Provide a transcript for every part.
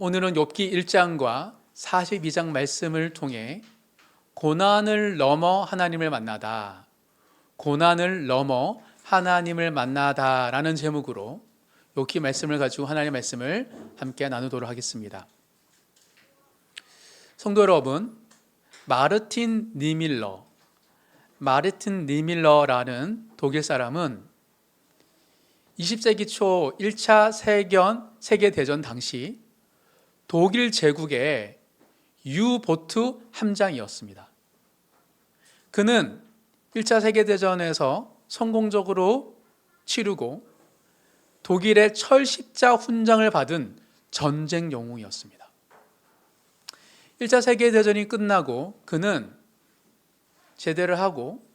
오늘은 욥기 1장과 42장 말씀을 통해 고난을 넘어 하나님을 만나다, 고난을 넘어 하나님을 만나다 라는 제목으로 욥기 말씀을 가지고 하나님의 말씀을 함께 나누도록 하겠습니다. 성도 여러분, 마르틴 니밀러라는 독일 사람은 20세기 초 1차 세계대전 당시 독일 제국의 유보트 함장이었습니다. 그는 1차 세계대전에서 성공적으로 치르고 독일의 철십자 훈장을 받은 전쟁 영웅이었습니다. 1차 세계대전이 끝나고 그는 제대를 하고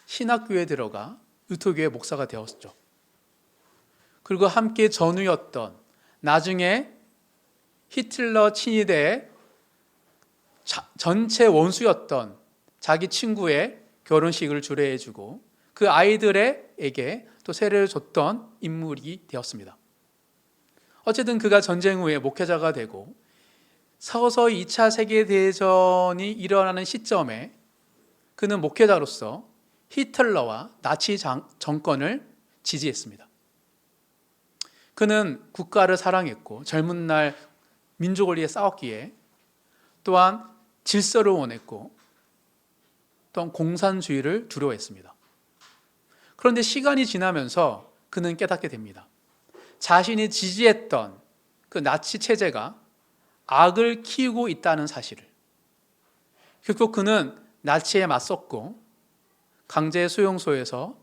신학교에 들어가 루터교회 목사가 되었죠. 그리고 함께 전우였던, 나중에 히틀러 친위대의 전체 원수였던 자기 친구의 결혼식을 주례해주고 그 아이들에게 또 세례를 줬던 인물이 되었습니다. 어쨌든 그가 전쟁 후에 목회자가 되고 서서히 2차 세계대전이 일어나는 시점에 그는 목회자로서 히틀러와 나치 정권을 지지했습니다. 그는 국가를 사랑했고 젊은 날 민족을 위해 싸웠기에 또한 질서를 원했고 또한 공산주의를 두려워했습니다. 그런데 시간이 지나면서 그는 깨닫게 됩니다. 자신이 지지했던 그 나치 체제가 악을 키우고 있다는 사실을. 결국 그는 나치에 맞섰고 강제 수용소에서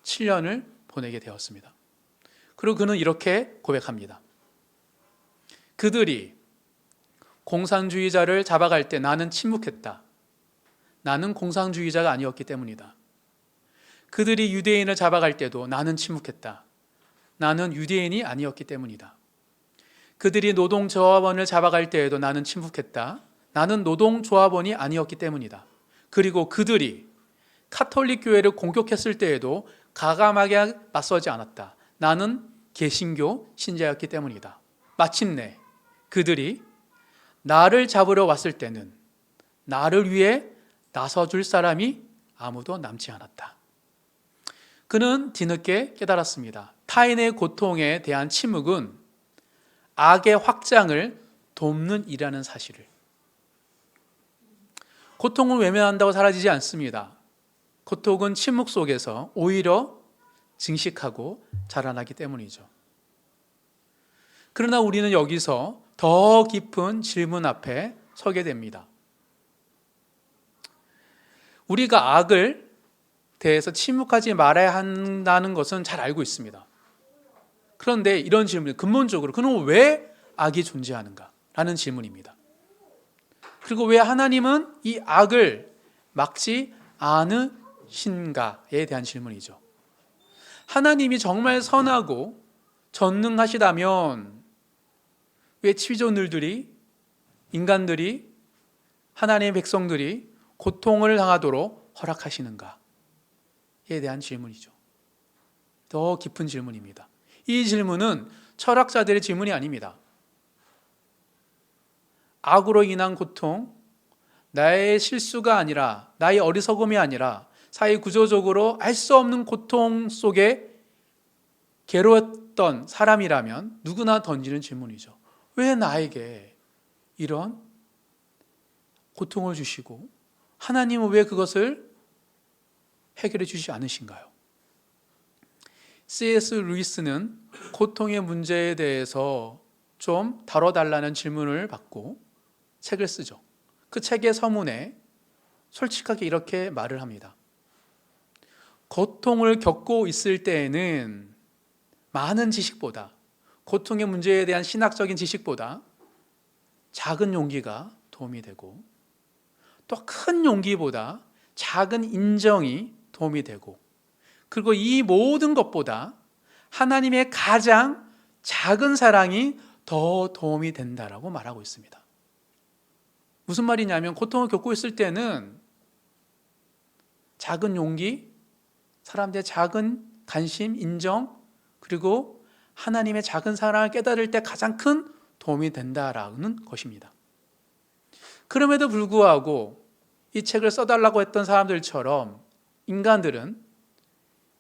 7년을 보내게 되었습니다. 그리고 그는 이렇게 고백합니다. 그들이 공산주의자를 잡아갈 때 나는 침묵했다. 나는 공산주의자가 아니었기 때문이다. 그들이 유대인을 잡아갈 때도 나는 침묵했다. 나는 유대인이 아니었기 때문이다. 그들이 노동조합원을 잡아갈 때에도 나는 침묵했다. 나는 노동조합원이 아니었기 때문이다. 그리고 그들이 카톨릭 교회를 공격했을 때에도 가감하게 맞서지 않았다. 나는 개신교 신자였기 때문이다. 마침내 그들이 나를 잡으러 왔을 때는 나를 위해 나서줄 사람이 아무도 남지 않았다. 그는 뒤늦게 깨달았습니다. 타인의 고통에 대한 침묵은 악의 확장을 돕는 일이라는 사실을. 고통은 외면한다고 사라지지 않습니다. 고통은 침묵 속에서 오히려 증식하고 자라나기 때문이죠. 그러나 우리는 여기서 더 깊은 질문 앞에 서게 됩니다. 우리가 악을 대해서 침묵하지 말아야 한다는 것은 잘 알고 있습니다. 그런데 이런 질문, 근본적으로 그는 왜 악이 존재하는가? 라는 질문입니다. 그리고 왜 하나님은 이 악을 막지 않으신가에 대한 질문이죠. 하나님이 정말 선하고 전능하시다면 왜 취조물들이, 인간들이, 하나님의 백성들이 고통을 당하도록 허락하시는가에 대한 질문이죠. 더 깊은 질문입니다. 이 질문은 철학자들의 질문이 아닙니다. 악으로 인한 고통, 나의 실수가 아니라, 나의 어리석음이 아니라 사회 구조적으로 알 수 없는 고통 속에 괴로웠던 사람이라면 누구나 던지는 질문이죠. 왜 나에게 이런 고통을 주시고 하나님은 왜 그것을 해결해 주시지 않으신가요? C.S. 루이스는 고통의 문제에 대해서 좀 다뤄달라는 질문을 받고 책을 쓰죠. 그 책의 서문에 솔직하게 이렇게 말을 합니다. 고통을 겪고 있을 때에는 많은 지식보다, 고통의 문제에 대한 신학적인 지식보다 작은 용기가 도움이 되고 또 큰 용기보다 작은 인정이 도움이 되고, 그리고 이 모든 것보다 하나님의 가장 작은 사랑이 더 도움이 된다라고 말하고 있습니다. 무슨 말이냐면 고통을 겪고 있을 때는 작은 용기, 사람들의 작은 관심, 인정, 그리고 하나님의 작은 사랑을 깨달을 때 가장 큰 도움이 된다라는 것입니다. 그럼에도 불구하고 이 책을 써달라고 했던 사람들처럼 인간들은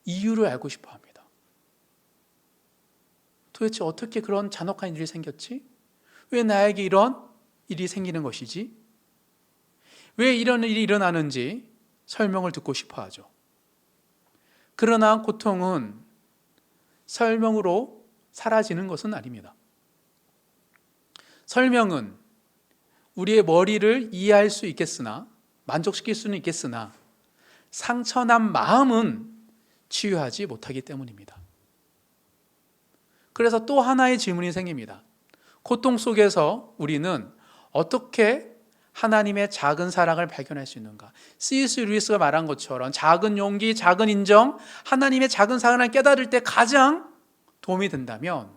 이유를 알고 싶어 합니다. 도대체 어떻게 그런 잔혹한 일이 생겼지? 왜 나에게 이런 일이 생기는 것이지? 왜 이런 일이 일어나는지 설명을 듣고 싶어 하죠. 그러나 고통은 설명으로 사라지는 것은 아닙니다. 설명은 우리의 머리를 이해할 수 있겠으나, 만족시킬 수는 있겠으나 상처난 마음은 치유하지 못하기 때문입니다. 그래서 또 하나의 질문이 생깁니다. 고통 속에서 우리는 어떻게 하나님의 작은 사랑을 발견할 수 있는가? C.S. 루이스가 말한 것처럼 작은 용기, 작은 인정, 하나님의 작은 사랑을 깨달을 때 가장 도움이 된다면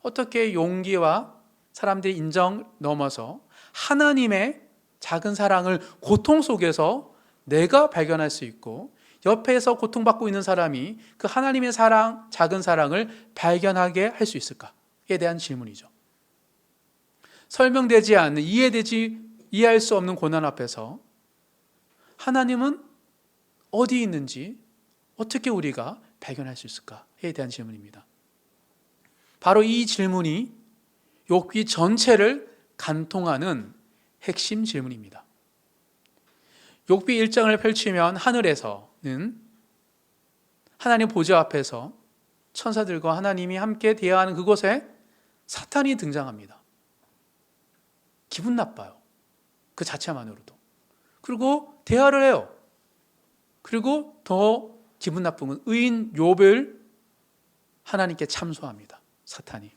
어떻게 용기와 사람들의 인정 넘어서 하나님의 작은 사랑을 고통 속에서 내가 발견할 수 있고 옆에서 고통받고 있는 사람이 그 하나님의 사랑, 작은 사랑을 발견하게 할 수 있을까에 대한 질문이죠. 설명되지 않는, 이해할 수 없는 고난 앞에서 하나님은 어디 있는지 어떻게 우리가 발견할 수 있을까에 대한 질문입니다. 바로 이 질문이 욥기 전체를 간통하는 핵심 질문입니다. 욥기 1장을 펼치면 하늘에서는 하나님 보좌 앞에서 천사들과 하나님이 함께 대화하는 그곳에 사탄이 등장합니다. 기분 나빠요. 그 자체만으로도. 그리고 대화를 해요. 그리고 더 기분 나쁜 건 의인 욥을 하나님께 참소합니다. 사탄이.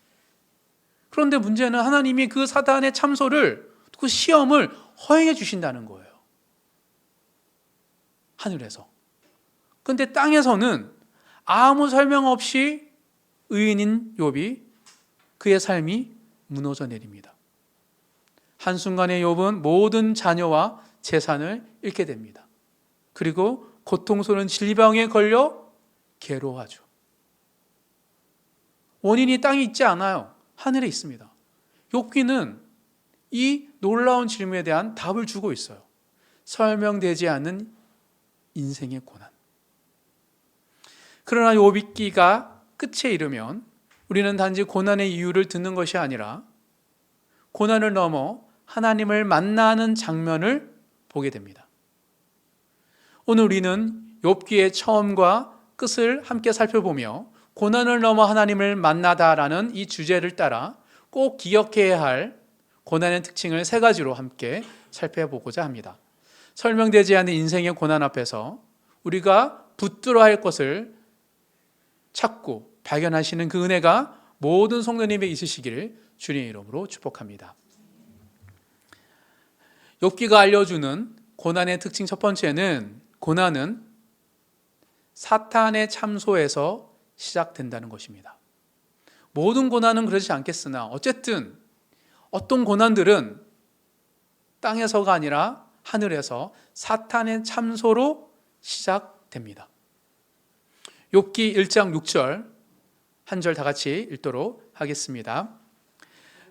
그런데 문제는 하나님이 그 사탄의 참소를, 그 시험을 허용해 주신다는 거예요. 하늘에서. 그런데 땅에서는 아무 설명 없이 의인인 욥이 그의 삶이 무너져 내립니다. 한순간에 욥은 모든 자녀와 재산을 잃게 됩니다. 그리고 고통스러운 질병에 걸려 괴로워하죠. 원인이 땅에 있지 않아요. 하늘에 있습니다. 욥기는 이 놀라운 질문에 대한 답을 주고 있어요. 설명되지 않는 인생의 고난. 그러나 욥기가 끝에 이르면 우리는 단지 고난의 이유를 듣는 것이 아니라 고난을 넘어 하나님을 만나는 장면을 보게 됩니다. 오늘 우리는 욥기의 처음과 끝을 함께 살펴보며 고난을 넘어 하나님을 만나다라는 이 주제를 따라 꼭 기억해야 할 고난의 특징을 세 가지로 함께 살펴보고자 합니다. 설명되지 않는 인생의 고난 앞에서 우리가 붙들어야 할 것을 찾고 발견하시는 그 은혜가 모든 성도님에 있으시기를 주님의 이름으로 축복합니다. 욥기가 알려주는 고난의 특징 첫 번째는, 고난은 사탄의 참소에서 시작된다는 것입니다. 모든 고난은 그렇지 않겠으나 어쨌든 어떤 고난들은 땅에서가 아니라 하늘에서 사탄의 참소로 시작됩니다. 욥기 1장 6절 한 절 다 같이 읽도록 하겠습니다.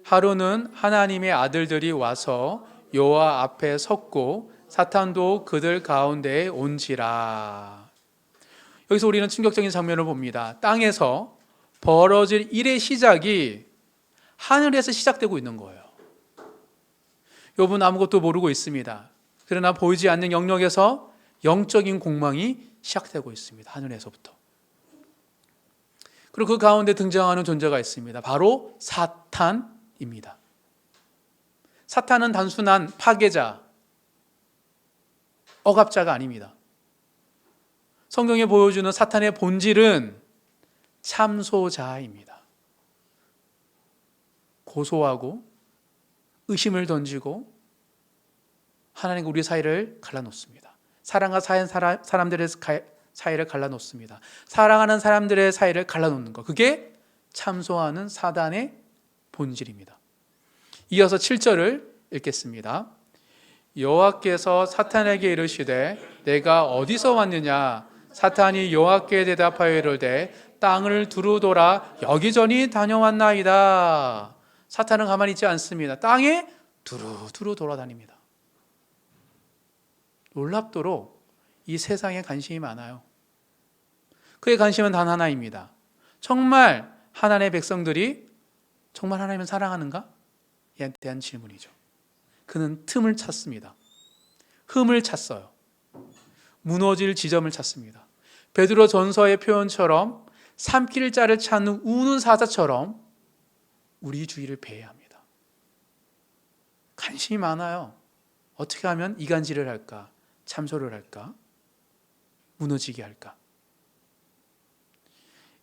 하루는 하나님의 아들들이 와서 여호와 앞에 섰고 사탄도 그들 가운데에 온지라. 여기서 우리는 충격적인 장면을 봅니다. 땅에서 벌어질 일의 시작이 하늘에서 시작되고 있는 거예요. 욥은 아무것도 모르고 있습니다. 그러나 보이지 않는 영역에서 영적인 공망이 시작되고 있습니다. 하늘에서부터. 그리고 그 가운데 등장하는 존재가 있습니다. 바로 사탄입니다. 사탄은 단순한 파괴자, 억압자가 아닙니다. 성경에 보여주는 사탄의 본질은 참소자입니다. 고소하고 의심을 던지고 하나님과 우리 사이를 갈라놓습니다. 사랑과 사람들의 사이를 갈라놓습니다. 사랑하는 사람들의 사이를 갈라놓는 것, 그게 참소하는 사단의 본질입니다. 이어서 7절을 읽겠습니다. 여호와께서 사탄에게 이르시되 내가 어디서 왔느냐? 사탄이 여호와께 대답하여 이르되 땅을 두루 돌아 여기저기 다녀왔나이다. 사탄은 가만히 있지 않습니다. 땅에 두루두루 돌아다닙니다. 놀랍도록 이 세상에 관심이 많아요. 그의 관심은 단 하나입니다. 정말 하나님의 백성들이 정말 하나님을 사랑하는가? 에 대한 질문이죠. 그는 틈을 찾습니다. 흠을 찾어요. 무너질 지점을 찾습니다. 베드로 전서의 표현처럼 삼킬 자를 찾는 우는 사자처럼 우리 주위를 배회합니다. 관심이 많아요. 어떻게 하면 이간질을 할까? 참소를 할까? 무너지게 할까?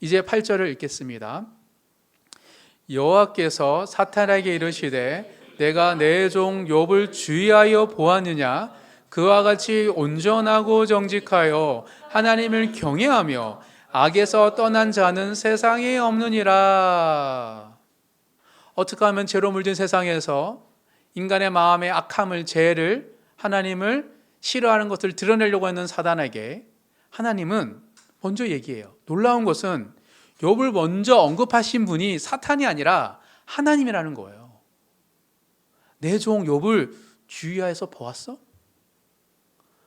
이제 8절을 읽겠습니다. 여호와께서 사탄에게 이르시되 내가 내 종 욥을 주의하여 보았느냐? 그와 같이 온전하고 정직하여 하나님을 경외하며 악에서 떠난 자는 세상에 없느니라. 어떻게 하면 죄로 물든 세상에서 인간의 마음의 악함을, 죄를, 하나님을 싫어하는 것을 드러내려고 하는 사단에게 하나님은 먼저 얘기해요. 놀라운 것은 욥을 먼저 언급하신 분이 사탄이 아니라 하나님이라는 거예요. 내 종 욥을 주의하여서 보았어?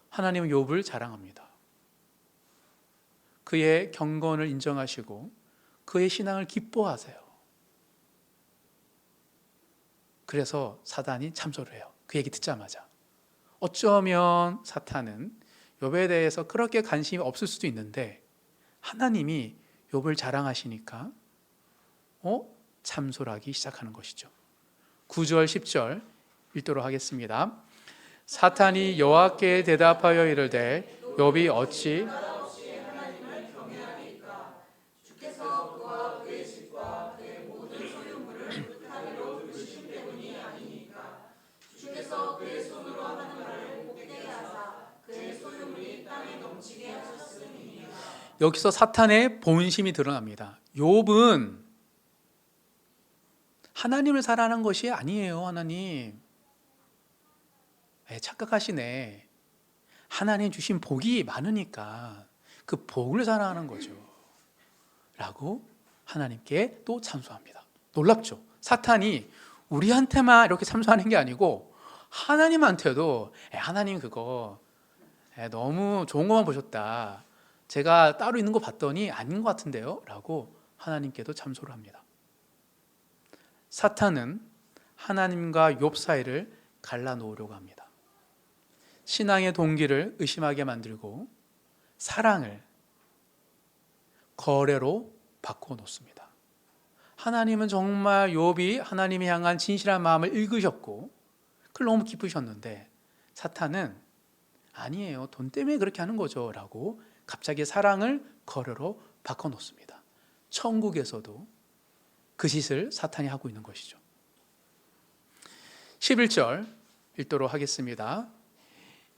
하나님은 욥을 자랑합니다. 그의 경건을 인정하시고 그의 신앙을 기뻐하세요. 그래서 사단이 참소를 해요. 그 얘기 듣자마자. 어쩌면 사탄은 욥에 대해서 그렇게 관심이 없을 수도 있는데 하나님이 욥을 자랑하시니까 참소를 하기 시작하는 것이죠. 9절 10절 읽도록 하겠습니다. 사탄이 여호와께 대답하여 이르되 욥이 어찌 여기서 사탄의 본심이 드러납니다. 욥은 하나님을 사랑하는 것이 아니에요. 하나님 착각하시네. 하나님 주신 복이 많으니까 그 복을 사랑하는 거죠 라고 하나님께 또 참소합니다. 놀랍죠? 사탄이 우리한테만 이렇게 참소하는 게 아니고 하나님한테도 하나님 그거 너무 좋은 것만 보셨다. 제가 따로 있는 거 봤더니 아닌 것 같은데요? 라고 하나님께도 참소를 합니다. 사탄은 하나님과 욥 사이를 갈라놓으려고 합니다. 신앙의 동기를 의심하게 만들고 사랑을 거래로 바꿔놓습니다. 하나님은 정말 욥이 하나님을 향한 진실한 마음을 읽으셨고 그걸 너무 기쁘셨는데 사탄은 아니에요. 돈 때문에 그렇게 하는 거죠 라고 갑자기 사랑을 거래로 바꿔놓습니다. 천국에서도 그 짓을 사탄이 하고 있는 것이죠. 11절 읽도록 하겠습니다.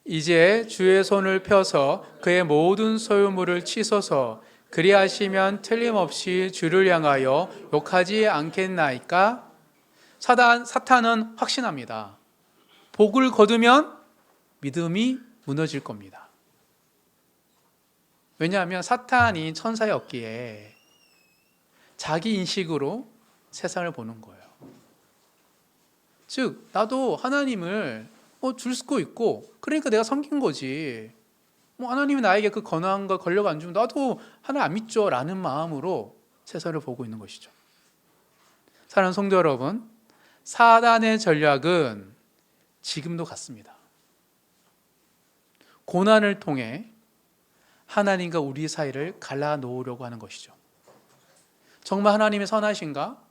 이제 주의 손을 펴서 그의 모든 소유물을 치소서 그리하시면 틀림없이 주를 향하여 욕하지 않겠나이까? 사탄은 확신합니다. 복을 거두면 믿음이 무너질 겁니다. 왜냐하면 사탄이 천사였기에 자기 인식으로 세상을 보는 거예요. 즉 나도 하나님을 줄 수도 있고 그러니까 내가 섬긴 거지. 하나님이 나에게 그 권한과 권력을 안 주면 나도 하나님 안 믿죠 라는 마음으로 세상을 보고 있는 것이죠. 사랑하는 성도 여러분, 사단의 전략은 지금도 같습니다. 고난을 통해 하나님과 우리 사이를 갈라놓으려고 하는 것이죠. 정말 하나님이 선하신가?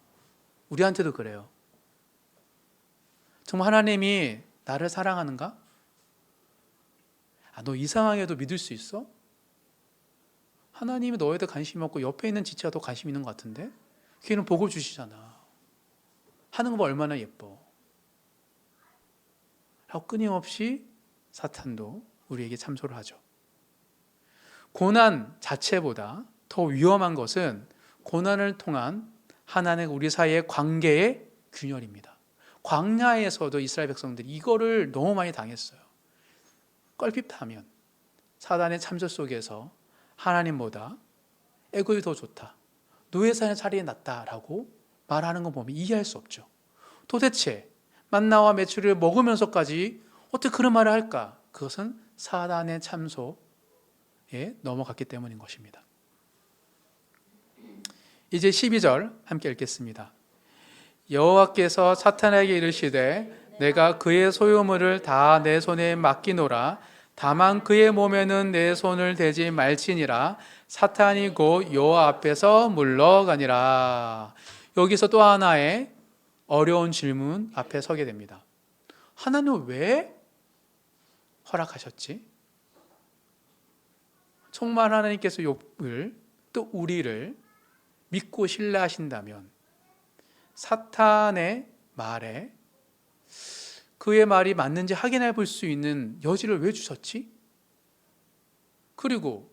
우리한테도 그래요. 정말 하나님이 나를 사랑하는가? 너 이상하게도 믿을 수 있어? 하나님이 너에 대해 관심이 없고 옆에 있는 지체가 더 관심 있는 것 같은데? 걔는 복을 주시잖아. 하는 거 얼마나 예뻐. 라고 끊임없이 사탄도 우리에게 참소를 하죠. 고난 자체보다 더 위험한 것은 고난을 통한 하나님과 우리 사이의 관계의 균열입니다. 광야에서도 이스라엘 백성들이 이거를 너무 많이 당했어요. 껄핍하면 사단의 참소 속에서 하나님보다 애굽이 더 좋다, 노예 사는 차라리 낫다라고 말하는 거 보면 이해할 수 없죠. 도대체 만나와 메추리를 먹으면서까지 어떻게 그런 말을 할까? 그것은 사단의 참소에 넘어갔기 때문인 것입니다. 이제 12절 함께 읽겠습니다. 여호와께서 사탄에게 이르시되 내가 그의 소유물을 다 내 손에 맡기노라. 다만 그의 몸에는 내 손을 대지 말지니라. 사탄이 곧 여호와 앞에서 물러가니라. 여기서 또 하나의 어려운 질문 앞에 서게 됩니다. 하나님은 왜 허락하셨지? 정말 하나님께서 욥을 또 우리를 믿고 신뢰하신다면 사탄의 말에 그의 말이 맞는지 확인해 볼 수 있는 여지를 왜 주셨지? 그리고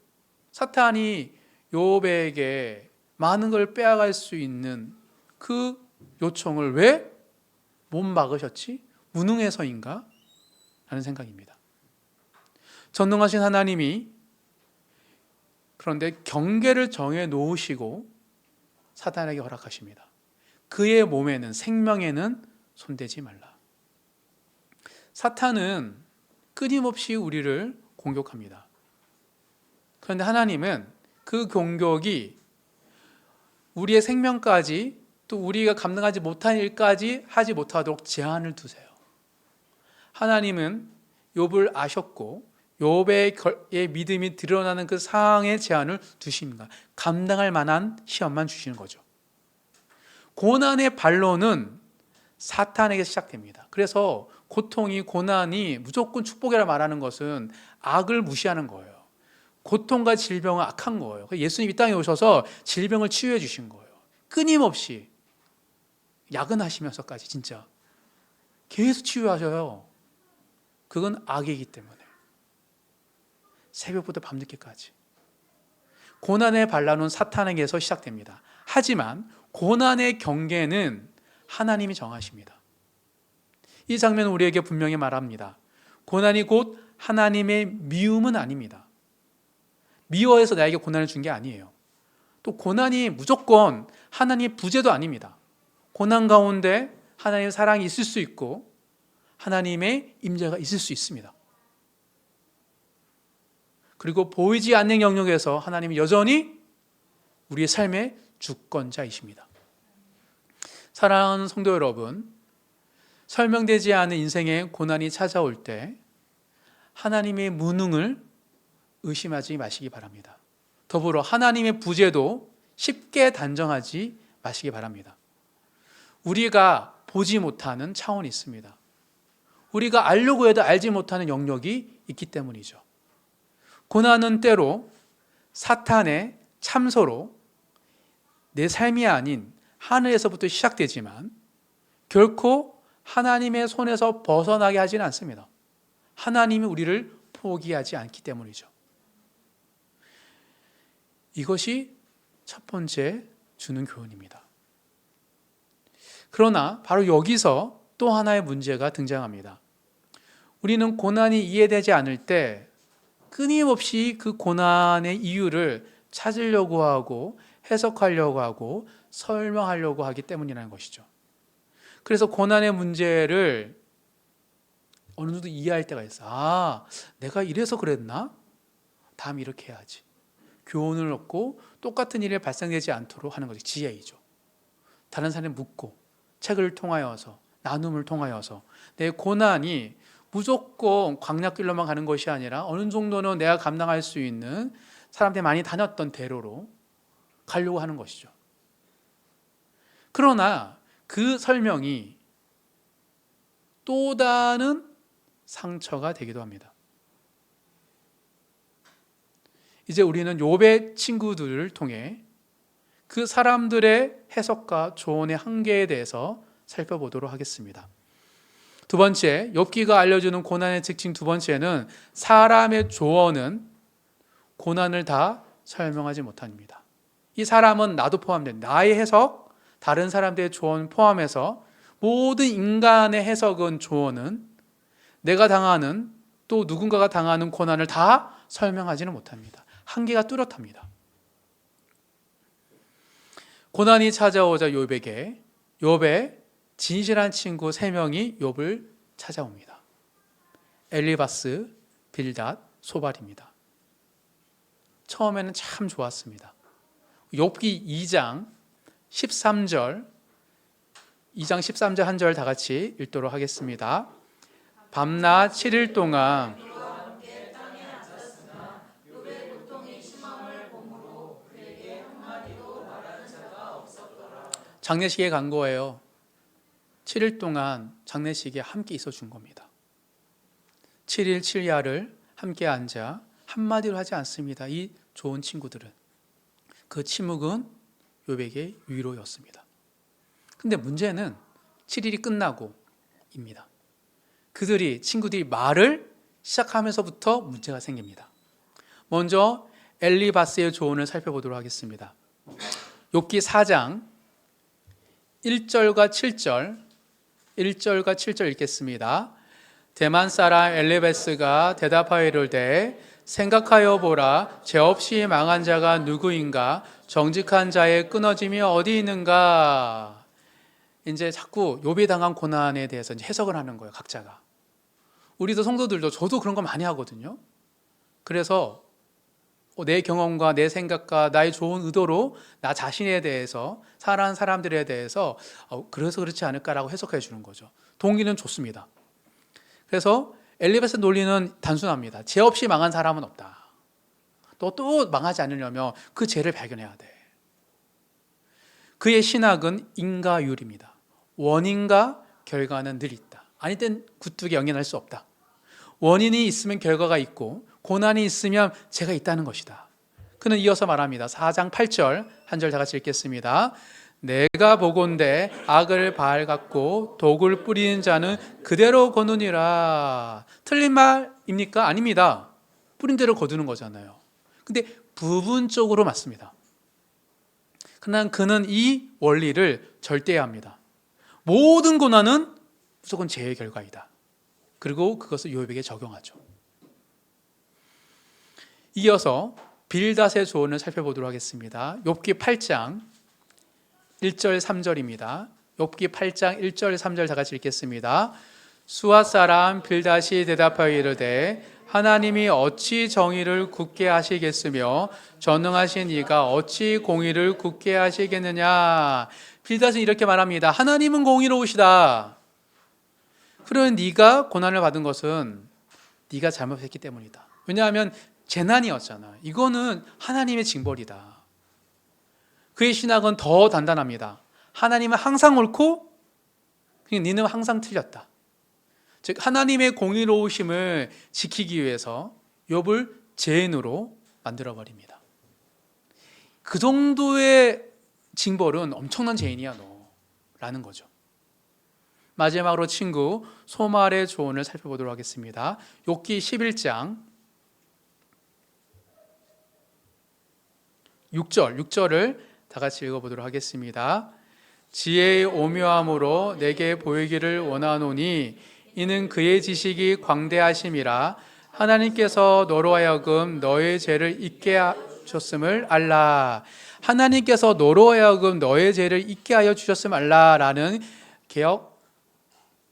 사탄이 욥에게 많은 걸 빼앗갈 수 있는 그 요청을 왜 못 막으셨지? 무능해서인가? 라는 생각입니다. 전능하신 하나님이 그런데 경계를 정해 놓으시고 사탄에게 허락하십니다. 그의 몸에는, 생명에는 손대지 말라. 사탄은 끊임없이 우리를 공격합니다. 그런데 하나님은 그 공격이 우리의 생명까지 또 우리가 감당하지 못한 일까지 하지 못하도록 제한을 두세요. 하나님은 욥을 아셨고 욥의 믿음이 드러나는 그 상황의 제한을 두십니다. 감당할 만한 시험만 주시는 거죠. 고난의 반론은 사탄에게 시작됩니다. 그래서 고통이, 고난이 무조건 축복이라 말하는 것은 악을 무시하는 거예요. 고통과 질병은 악한 거예요. 예수님 이 땅에 오셔서 질병을 치유해 주신 거예요. 끊임없이 야근하시면서까지 진짜 계속 치유하셔요. 그건 악이기 때문에. 새벽부터 밤늦게까지. 고난의 반란은 사탄에게서 시작됩니다. 하지만 고난의 경계는 하나님이 정하십니다. 이 장면은 우리에게 분명히 말합니다. 고난이 곧 하나님의 미움은 아닙니다. 미워해서 나에게 고난을 준 게 아니에요. 또 고난이 무조건 하나님의 부재도 아닙니다. 고난 가운데 하나님의 사랑이 있을 수 있고 하나님의 임재가 있을 수 있습니다. 그리고 보이지 않는 영역에서 하나님은 여전히 우리의 삶의 주권자이십니다. 사랑하는 성도 여러분, 설명되지 않은 인생의 고난이 찾아올 때 하나님의 무능을 의심하지 마시기 바랍니다. 더불어 하나님의 부재도 쉽게 단정하지 마시기 바랍니다. 우리가 보지 못하는 차원이 있습니다. 우리가 알려고 해도 알지 못하는 영역이 있기 때문이죠. 고난은 때로 사탄의 참소로 내 삶이 아닌 하늘에서부터 시작되지만 결코 하나님의 손에서 벗어나게 하지는 않습니다. 하나님이 우리를 포기하지 않기 때문이죠. 이것이 첫 번째 주는 교훈입니다. 그러나 바로 여기서 또 하나의 문제가 등장합니다. 우리는 고난이 이해되지 않을 때 끊임없이 그 고난의 이유를 찾으려고 하고 해석하려고 하고 설명하려고 하기 때문이라는 것이죠. 그래서 고난의 문제를 어느 정도 이해할 때가 있어요. 아, 내가 이래서 그랬나? 다음 이렇게 해야지. 교훈을 얻고 똑같은 일이 발생되지 않도록 하는 것이 지혜이죠. 다른 사람을 묻고 책을 통하여서 나눔을 통하여서 내 고난이 무조건 광약길로만 가는 것이 아니라 어느 정도는 내가 감당할 수 있는 사람들이 많이 다녔던 대로로 가려고 하는 것이죠. 그러나 그 설명이 또 다른 상처가 되기도 합니다. 이제 우리는 욥의 친구들을 통해 그 사람들의 해석과 조언의 한계에 대해서 살펴보도록 하겠습니다. 두 번째, 욥기가 알려주는 고난의 특징 두 번째는 사람의 조언은 고난을 다 설명하지 못합니다. 이 사람은 나도 포함된다. 나의 해석, 다른 사람들의 조언 포함해서 모든 인간의 해석은 조언은 내가 당하는 또 누군가가 당하는 고난을 다 설명하지는 못합니다. 한계가 뚜렷합니다. 고난이 찾아오자 욥의 진실한 친구 3명이 욥을 찾아옵니다. 엘리바스, 빌닷, 소발입니다. 처음에는 참 좋았습니다. 욥기 2장 13절 한 절 다 같이 읽도록 하겠습니다. 밤낮 7일 동안 장례식에 간 거예요. 7일 동안 장례식에 함께 있어 준 겁니다. 7일 7야를 함께 앉아 한마디로 하지 않습니다. 이 좋은 친구들은. 그 침묵은 욥에게 위로였습니다. 근데 문제는 7일이 끝나고입니다. 친구들이 말을 시작하면서부터 문제가 생깁니다. 먼저 엘리바스의 조언을 살펴보도록 하겠습니다. 욥기 4장 1절과 7절 읽겠습니다. 대만 사람 엘리바스가 대답하여 이르되 생각하여 보라, 죄 없이 망한 자가 누구인가? 정직한 자의 끊어짐이 어디 있는가? 이제 자꾸 욥이 당한 고난에 대해서 이제 해석을 하는 거예요, 각자가. 우리도 성도들도 저도 그런 거 많이 하거든요. 그래서 내 경험과 내 생각과 나의 좋은 의도로 나 자신에 대해서, 사랑하는 사람들에 대해서 그래서 그렇지 않을까라고 해석해 주는 거죠. 동의는 좋습니다. 그래서 엘리바스 논리는 단순합니다. 죄 없이 망한 사람은 없다. 또 망하지 않으려면 그 죄를 발견해야 돼. 그의 신학은 인과율입니다. 원인과 결과는 늘 있다. 아니 땐 굿두게 연연할 수 없다. 원인이 있으면 결과가 있고 고난이 있으면 죄가 있다는 것이다. 그는 이어서 말합니다. 4장 8절 한 절 다 같이 읽겠습니다. 내가 보건대 악을 발갖고 독을 뿌리는 자는 그대로 거두니라. 틀린 말입니까? 아닙니다. 뿌린 대로 거두는 거잖아요. 근데 부분적으로 맞습니다. 그러나 그는 이 원리를 절대합니다. 모든 고난은 무조건 죄의 결과이다. 그리고 그것을 욥에게 적용하죠. 이어서 빌닷의 조언을 살펴보도록 하겠습니다. 욥기 8장 1절 3절입니다. 욥기 8장 1절 3절 다 같이 읽겠습니다. 수앗 사람 빌닷이 대답하여 이르되 하나님이 어찌 정의를 굳게 하시겠으며 전능하신 이가 어찌 공의를 굳게 하시겠느냐. 빌닷은 이렇게 말합니다. 하나님은 공의로우시다. 그러면 네가 고난을 받은 것은 네가 잘못했기 때문이다. 왜냐하면 재난이었잖아. 이거는 하나님의 징벌이다. 그의 신학은 더 단단합니다. 하나님은 항상 옳고 너는 항상 틀렸다. 즉 하나님의 공의로우심을 지키기 위해서 욥을 죄인으로 만들어버립니다. 그 정도의 징벌은 엄청난 죄인이야 너 라는 거죠. 마지막으로 친구 소말의 조언을 살펴보도록 하겠습니다. 욥기 11장 6절을 다 같이 읽어보도록 하겠습니다. 지혜의 오묘함으로 내게 보이기를 원하노니 이는 그의 지식이 광대하심이라. 하나님께서 너로 하여금 너의 죄를 잊게 하셨음을 알라. 하나님께서 너로 하여금 너의 죄를 잊게 하여 주셨음을 알라라는 개역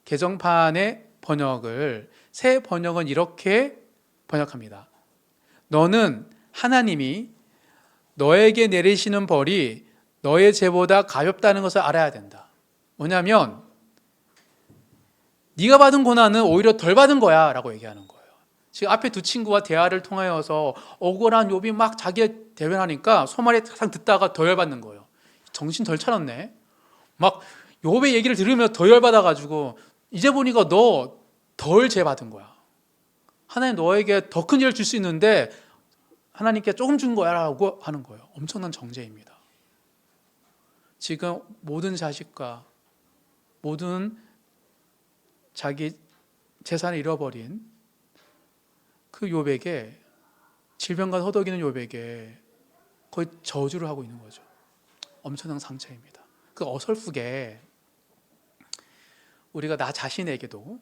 개정판의 번역을 새 번역은 이렇게 번역합니다. 너는 하나님이 너에게 내리시는 벌이 너의 죄보다 가볍다는 것을 알아야 된다. 뭐냐면 네가 받은 고난은 오히려 덜 받은 거야 라고 얘기하는 거예요. 지금 앞에 두 친구와 대화를 통하여서 억울한 욥이 막 자기의 대변하니까 소말이 항상 듣다가 더 열받는 거예요. 정신 덜 차렸네. 막 욥의 얘기를 들으면 더 열받아가지고 이제 보니까 너 덜 죄 받은 거야. 하나님 너에게 더 큰 죄를 줄 수 있는데 하나님께 조금 준 거야 라고 하는 거예요. 엄청난 정죄입니다. 지금 모든 자식과 모든 자기 재산을 잃어버린 그 욥에게 질병과 허덕이는 욥에게 거의 저주를 하고 있는 거죠. 엄청난 상처입니다. 그 어설프게 우리가 나 자신에게도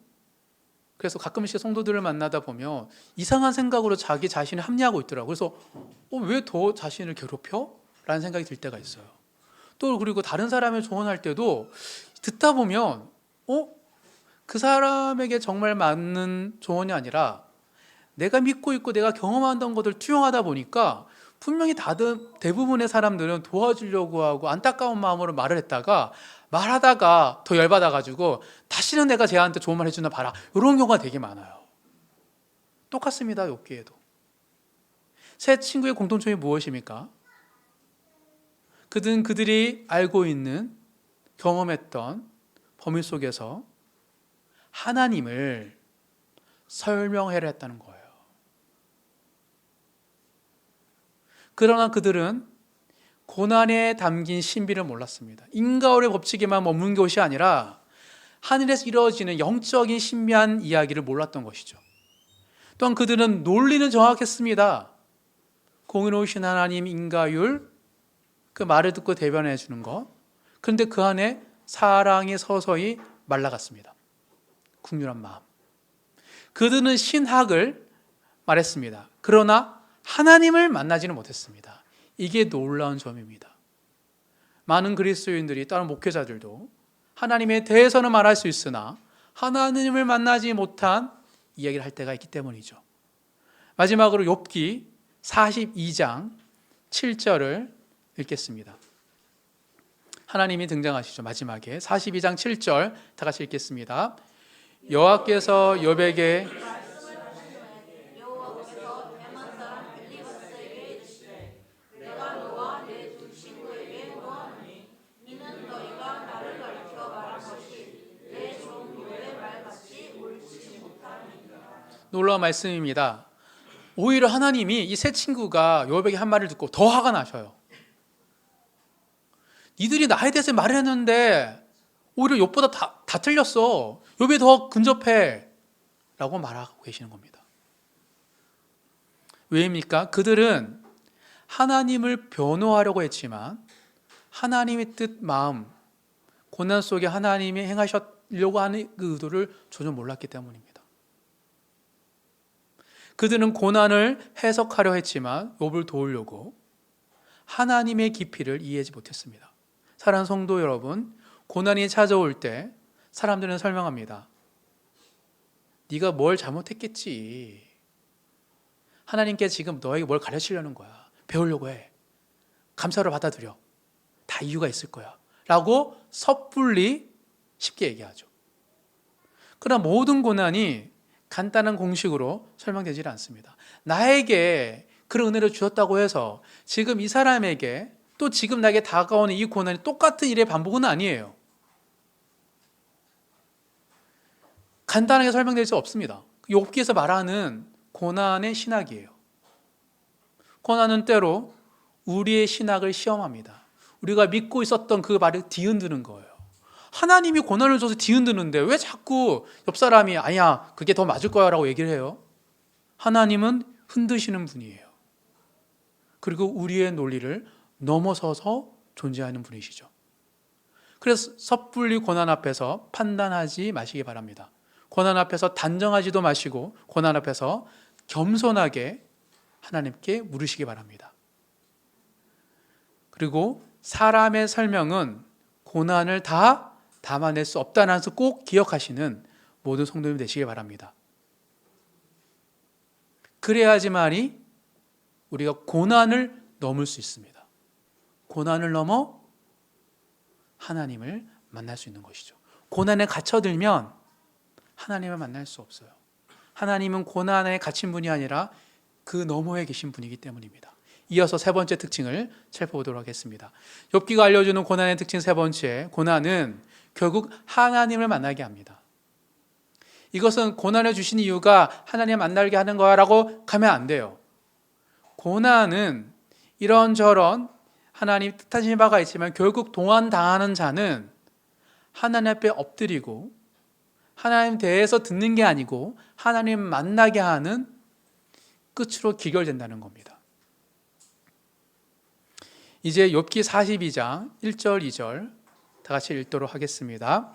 그래서 가끔씩 성도들을 만나다 보면 이상한 생각으로 자기 자신을 합리하고 있더라고요. 그래서 왜 더 자신을 괴롭혀? 라는 생각이 들 때가 있어요. 또 그리고 다른 사람을 조언할 때도 듣다 보면 그 사람에게 정말 맞는 조언이 아니라 내가 믿고 있고 내가 경험하던 것을 투영하다 보니까 분명히 대부분의 사람들은 도와주려고 하고 안타까운 마음으로 말을 했다가 말하다가 더 열받아가지고 다시는 내가 쟤한테 좋은 말 해주나 봐라, 이런 경우가 되게 많아요. 똑같습니다. 욥기에도 세 친구의 공통점이 무엇입니까? 그들이 알고 있는 경험했던 범위 속에서 하나님을 설명해야 했다는 거예요. 그러나 그들은 고난에 담긴 신비를 몰랐습니다. 인과율의 법칙에만 머문 것이 아니라 하늘에서 이루어지는 영적인 신비한 이야기를 몰랐던 것이죠. 또한 그들은 논리는 정확했습니다. 공의로우신 하나님, 인과율, 그 말을 듣고 대변해 주는 것. 그런데 그 안에 사랑이 서서히 말라갔습니다. 국률한 마음. 그들은 신학을 말했습니다. 그러나 하나님을 만나지는 못했습니다. 이게 놀라운 점입니다. 많은 그리스도인들이, 다른 목회자들도 하나님에 대해서는 말할 수 있으나 하나님을 만나지 못한 이야기를 할 때가 있기 때문이죠. 마지막으로 욥기 42장 7절을 읽겠습니다. 하나님이 등장하시죠. 마지막에 42장 7절 다 같이 읽겠습니다. 여호와께서 욥에게 놀라운 말씀입니다. 오히려 하나님이 이 세 친구가 욥에게 한 말을 듣고 더 화가 나셔요. 니들이 나에 대해서 말을 했는데 오히려 욥보다 다 틀렸어. 욥이 더 근접해 라고 말하고 계시는 겁니다. 왜입니까? 그들은 하나님을 변호하려고 했지만 하나님의 뜻, 마음, 고난 속에 하나님이 행하시려고 하는 그 의도를 전혀 몰랐기 때문입니다. 그들은 고난을 해석하려 했지만 욥을 도우려고 하나님의 깊이를 이해하지 못했습니다. 사랑하는 성도 여러분, 고난이 찾아올 때 사람들은 설명합니다. 네가 뭘 잘못했겠지. 하나님께 지금 너에게 뭘 가르치려는 거야. 배우려고 해. 감사로 받아들여. 다 이유가 있을 거야. 라고 섣불리 쉽게 얘기하죠. 그러나 모든 고난이 간단한 공식으로 설명되지 않습니다. 나에게 그런 은혜를 주셨다고 해서 지금 이 사람에게 또 지금 나에게 다가오는 이 고난이 똑같은 일의 반복은 아니에요. 간단하게 설명될 수 없습니다. 욥기에서 말하는 고난의 신학이에요. 고난은 때로 우리의 신학을 시험합니다. 우리가 믿고 있었던 그 말을 뒤흔드는 거예요. 하나님이 고난을 줘서 뒤흔드는데 왜 자꾸 옆 사람이 아니야 그게 더 맞을 거야 라고 얘기를 해요? 하나님은 흔드시는 분이에요. 그리고 우리의 논리를 넘어서서 존재하는 분이시죠. 그래서 섣불리 고난 앞에서 판단하지 마시기 바랍니다. 고난 앞에서 단정하지도 마시고 고난 앞에서 겸손하게 하나님께 물으시기 바랍니다. 그리고 사람의 설명은 고난을 다 담아낼 수 없다는 것을 꼭 기억하시는 모든 성도님 되시기 바랍니다. 그래야지만이 우리가 고난을 넘을 수 있습니다. 고난을 넘어 하나님을 만날 수 있는 것이죠. 고난에 갇혀들면 하나님을 만날 수 없어요. 하나님은 고난에 갇힌 분이 아니라 그 너머에 계신 분이기 때문입니다. 이어서 세 번째 특징을 살펴보도록 하겠습니다. 욥기가 알려주는 고난의 특징 세 번째, 고난은 결국 하나님을 만나게 합니다. 이것은 고난을 주신 이유가 하나님을 만나게 하는 거라고 가면 안 돼요. 고난은 이런저런 하나님 뜻하신 바가 있지만 결국 동안당하는 자는 하나님 앞에 엎드리고 하나님 대해서 듣는 게 아니고 하나님 만나게 하는 끝으로 기결된다는 겁니다. 이제 욥기 42장 1절 2절 다 같이 읽도록 하겠습니다.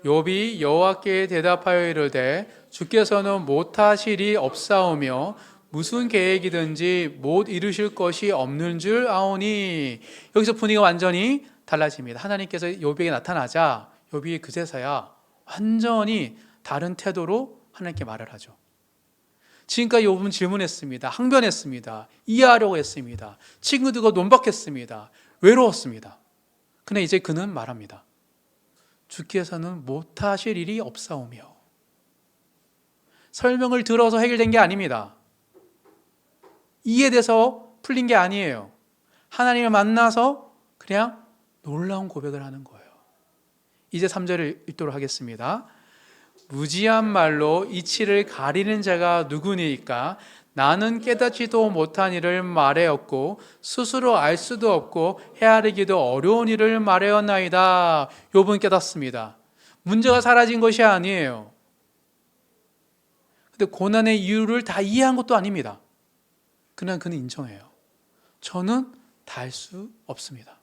욥이 여호와께 대답하여 이르되 주께서는 못하실이 없사오며 무슨 계획이든지 못 이루실 것이 없는 줄 아오니. 여기서 분위기가 완전히 달라집니다. 하나님께서 욥에게 나타나자 욥이 그제서야 완전히 다른 태도로 하나님께 말을 하죠. 지금까지 욥은 질문했습니다. 항변했습니다. 이해하려고 했습니다. 친구들과 논박했습니다. 외로웠습니다. 그러나 이제 그는 말합니다. 주께서는 못하실 일이 없사오며. 설명을 들어서 해결된 게 아닙니다. 이해돼서 풀린 게 아니에요. 하나님을 만나서 그냥 놀라운 고백을 하는 거예요. 이제 3절을 읽도록 하겠습니다. 무지한 말로 이치를 가리는 자가 누구니까? 나는 깨닫지도 못한 일을 말하였고 스스로 알 수도 없고 헤아리기도 어려운 일을 말하였나이다. 욥은 깨닫습니다. 문제가 사라진 것이 아니에요. 근데 고난의 이유를 다 이해한 것도 아닙니다. 그러나 그는 인정해요. 저는 다 할 수 없습니다.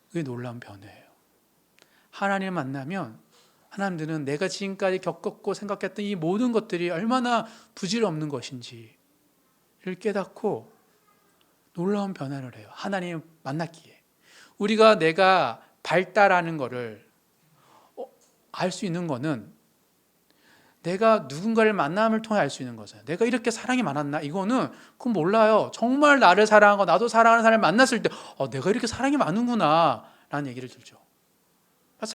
그게 놀라운 변화예요. 하나님을 만나면 하나님들은 내가 지금까지 겪었고 생각했던 이 모든 것들이 얼마나 부질없는 것인지를 깨닫고 놀라운 변화를 해요. 하나님을 만났기에. 우리가 내가 발달하는 것을 알 수 있는 것은 내가 누군가를 만남을 통해 알 수 있는 거잖아요. 내가 이렇게 사랑이 많았나? 이거는 그건 몰라요. 정말 나를 사랑하고 나도 사랑하는 사람을 만났을 때 내가 이렇게 사랑이 많은구나 라는 얘기를 들죠.